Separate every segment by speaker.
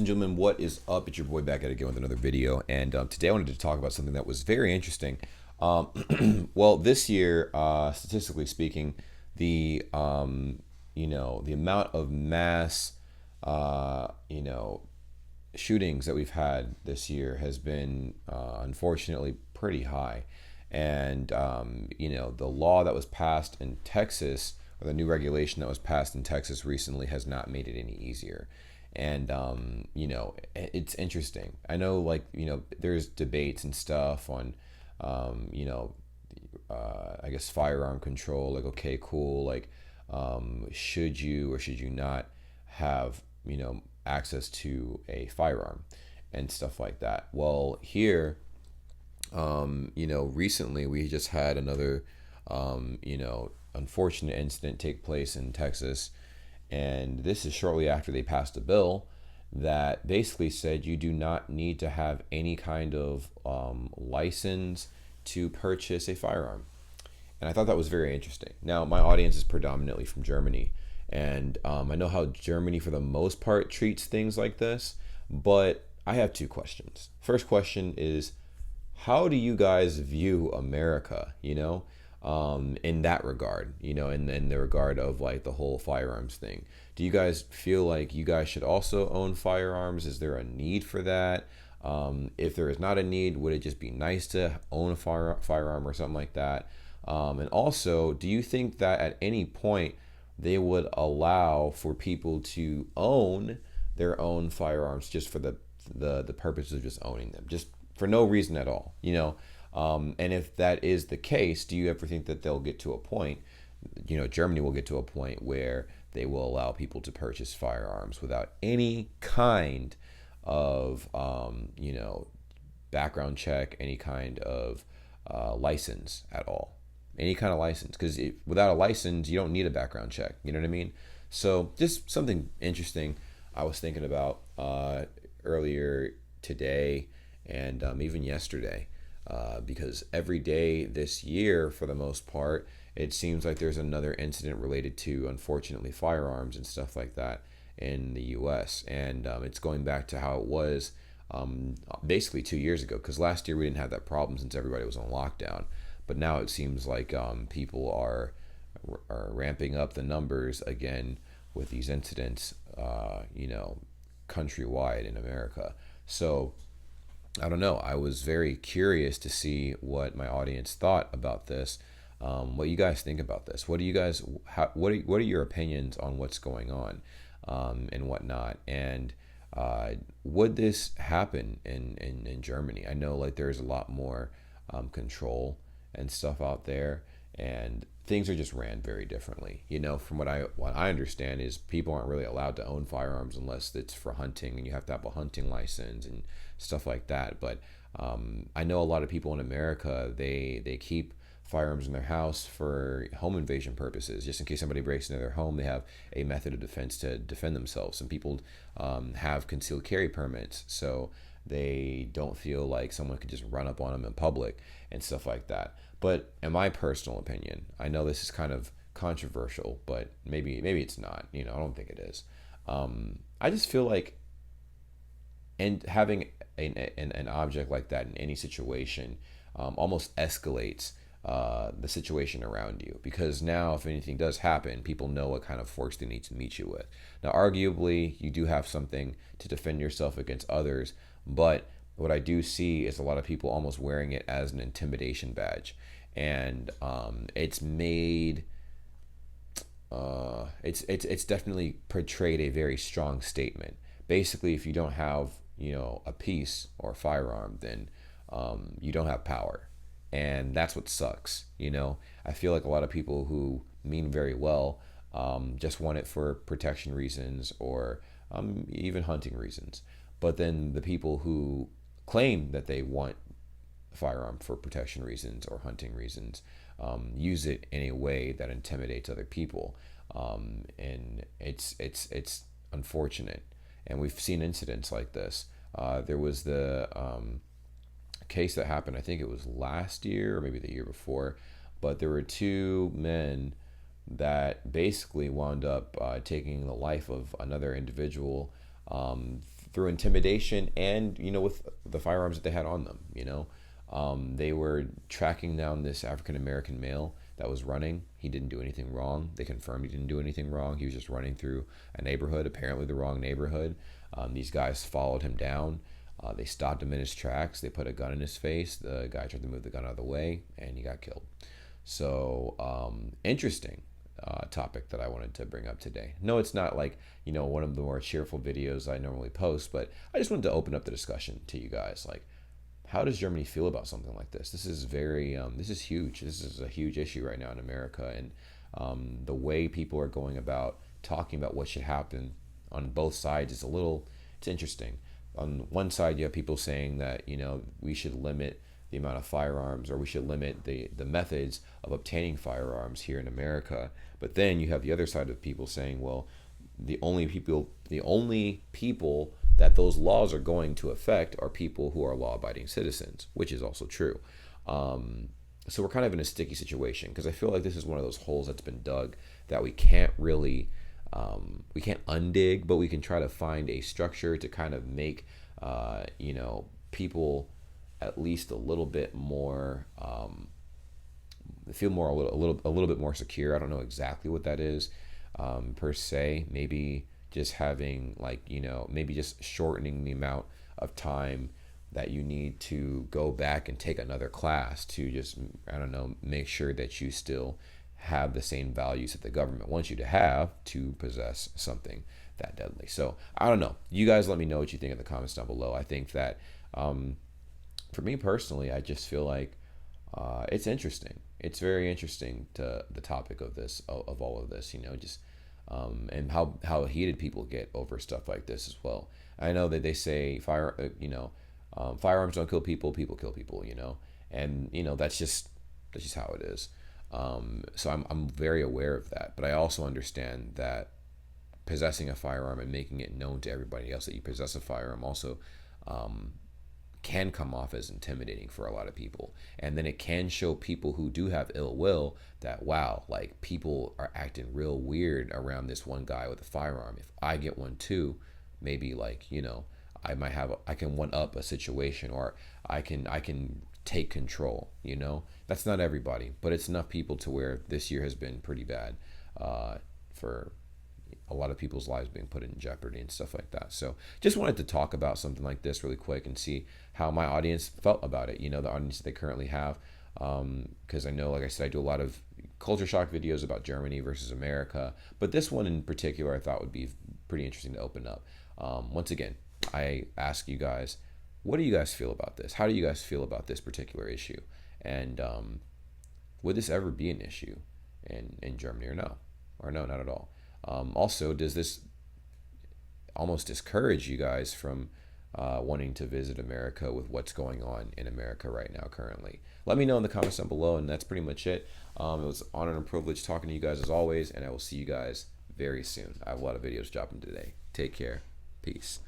Speaker 1: and gentlemen, what is up? It's your boy back at it again with another video, and today I wanted to talk about something that was very interesting. Well, this year, statistically speaking, the the amount of mass shootings that we've had this year has been unfortunately pretty high, and the law that was passed in Texas, or the new regulation that was passed in Texas recently, has not made it any easier. And it's interesting. I know, like, there's debates and stuff on I guess firearm control. Like, okay, cool. Like, should you or should you not have access to a firearm and stuff like that? Well, here, recently we just had another unfortunate incident take place in Texas, and this is shortly after they passed a bill that basically said you do not need to have any kind of license to purchase a firearm. And I thought that was very interesting. Now, my audience is predominantly from Germany, and I know how Germany, for the most part, treats things like this. But I have two questions. First question is, how do you guys view America? In that regard, in the regard of like the whole firearms thing. Do you guys feel like you guys should also own firearms? Is there a need for that? If there is not a need, would it just be nice to own a firearm or something like that? And also, do you think that at any point they would allow for people to own their own firearms just for the purpose of just owning them, just for no reason at all? And if that is the case, do you ever think that they'll get to a point, Germany will get to a point where they will allow people to purchase firearms without any kind of, background check, any kind of license at all? Any kind of license, because without a license, you don't need a background check. You know what I mean? So just something interesting I was thinking about earlier today and even yesterday. Because every day this year, for the most part, it seems like there's another incident related to, unfortunately, firearms and stuff like that in the U.S. And it's going back to how it was basically 2 years ago, because last year we didn't have that problem since everybody was on lockdown. But now it seems like people are ramping up the numbers again with these incidents, countrywide in America. So I don't know. I was very curious to see what my audience thought about this. What you guys think about this? What do you guys? What are your opinions on what's going on, and whatnot? And would this happen in Germany? I know, like, there's a lot more control and stuff out there, and things are just ran very differently. From what I understand is people aren't really allowed to own firearms unless it's for hunting, and you have to have a hunting license and stuff like that. But I know a lot of people in America, they keep firearms in their house for home invasion purposes, just in case somebody breaks into their home. They have a method of defense to defend themselves. Some people have concealed carry permits, so they don't feel like someone could just run up on them in public and stuff like that. But in my personal opinion, I know this is kind of controversial, but maybe it's not. I don't think it is. I just feel like, and having an object like that in any situation almost escalates the situation around you, because now if anything does happen, people know what kind of force they need to meet you with. Now, arguably, you do have something to defend yourself against others, but what I do see is a lot of people almost wearing it as an intimidation badge, and it's made it's definitely portrayed a very strong statement. Basically, if you don't have a piece or a firearm, then you don't have power. And that's what sucks. I feel like a lot of people who mean very well just want it for protection reasons, or even hunting reasons. But then the people who claim that they want a firearm for protection reasons or hunting reasons use it in a way that intimidates other people. And it's unfortunate. And we've seen incidents like this. There was the case that happened, I think it was last year or maybe the year before, but there were two men that basically wound up taking the life of another individual through intimidation and, with the firearms that they had on them. They were tracking down this African American male that was running. He didn't do anything wrong. They confirmed he didn't do anything wrong. He was just running through a neighborhood, apparently the wrong neighborhood. These guys followed him down. They stopped him in his tracks. They put a gun in his face. The guy tried to move the gun out of the way, and he got killed. So interesting topic that I wanted to bring up today. No, it's not like, one of the more cheerful videos I normally post, but I just wanted to open up the discussion to you guys. Like, how does Germany feel about something like this? This is very, this is huge. This is a huge issue right now in America. And the way people are going about talking about what should happen on both sides is it's interesting. On one side, you have people saying that, we should limit the amount of firearms, or we should limit the methods of obtaining firearms here in America. But then you have the other side of people saying, well, the only people that those laws are going to affect are people who are law-abiding citizens, which is also true. So we're kind of in a sticky situation, because I feel like this is one of those holes that's been dug that we can't really, we can't undig, but we can try to find a structure to kind of make, people at least a little bit more, feel more a little bit more secure. I don't know exactly what that is, per se. Maybe just having maybe just shortening the amount of time that you need to go back and take another class to just, make sure that you still have the same values that the government wants you to have to possess something that deadly. So I don't know. You guys let me know what you think in the comments down below. I think that for me personally, I just feel like it's interesting. It's very interesting to the topic of all of this, and how heated people get over stuff like this as well. I know that they say firearms don't kill people, people kill people, and that's just how it is. So I'm very aware of that, but I also understand that possessing a firearm and making it known to everybody else that you possess a firearm also can come off as intimidating for a lot of people. And then it can show people who do have ill will that, wow, like, people are acting real weird around this one guy with a firearm. If I get one too, maybe I can one up a situation, or I can take control. That's not everybody, but it's enough people to where this year has been pretty bad for a lot of people's lives being put in jeopardy and stuff like that. So just wanted to talk about something like this really quick and see how my audience felt about it, the audience that they currently have, because I know, like I said, I do a lot of culture shock videos about Germany versus America, but this one in particular I thought would be pretty interesting to open up. Once again, I ask you guys, what do you guys feel about this? How do you guys feel about this particular issue? And would this ever be an issue in Germany, or no? Or no, not at all? Also, does this almost discourage you guys from wanting to visit America with what's going on in America right now currently? Let me know in the comments down below, and that's pretty much it. It was an honor and a privilege talking to you guys as always, and I will see you guys very soon. I have a lot of videos dropping today. Take care. Peace.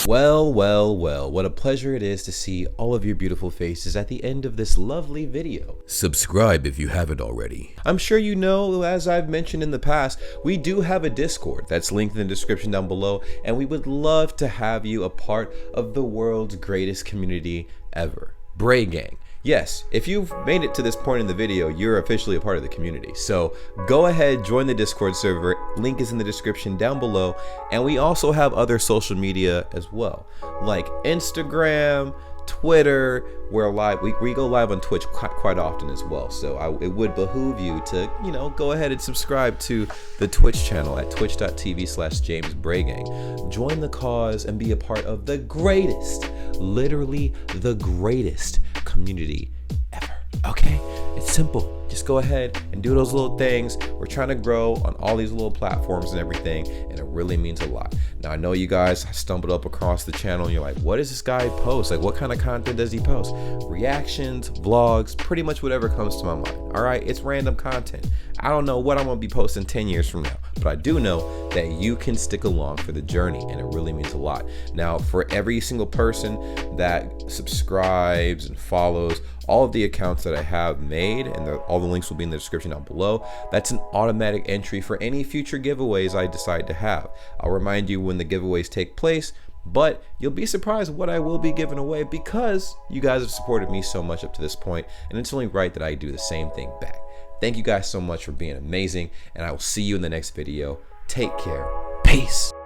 Speaker 1: Well, what a pleasure it is to see all of your beautiful faces at the end of this lovely video. Subscribe if you haven't already. I'm sure you know, as I've mentioned in the past, we do have a Discord that's linked in the description down below, and we would love to have you a part of the world's greatest community ever, Bray Gang. Yes, if you've made it to this point in the video, you're officially a part of the community. So go ahead, join the Discord server. Link is in the description down below. And we also have other social media as well, like Instagram, Twitter. We're live. We go live on Twitch quite often as well. So it would behoove you to, go ahead and subscribe to the Twitch channel at twitch.tv/JamesBrayGang. Join the cause and be a part of the greatest, literally the greatest community ever. Okay, it's simple. Just go ahead and do those little things. We're trying to grow on all these little platforms and everything, and it really means a lot. Now, I know you guys stumbled up across the channel and you're like, what does this guy post? Like, what kind of content does he post? Reactions, vlogs, pretty much whatever comes to my mind. All right, it's random content. I don't know what I'm gonna be posting 10 years from now, but I do know that you can stick along for the journey, and it really means a lot. Now, for every single person that subscribes and follows all of the accounts that I have made, and all the links will be in the description down below, that's an automatic entry for any future giveaways I decide to have. I'll remind you when the giveaways take place, but you'll be surprised what I will be giving away because you guys have supported me so much up to this point, and it's only right that I do the same thing back. Thank you guys so much for being amazing, and I will see you in the next video. Take care. Peace.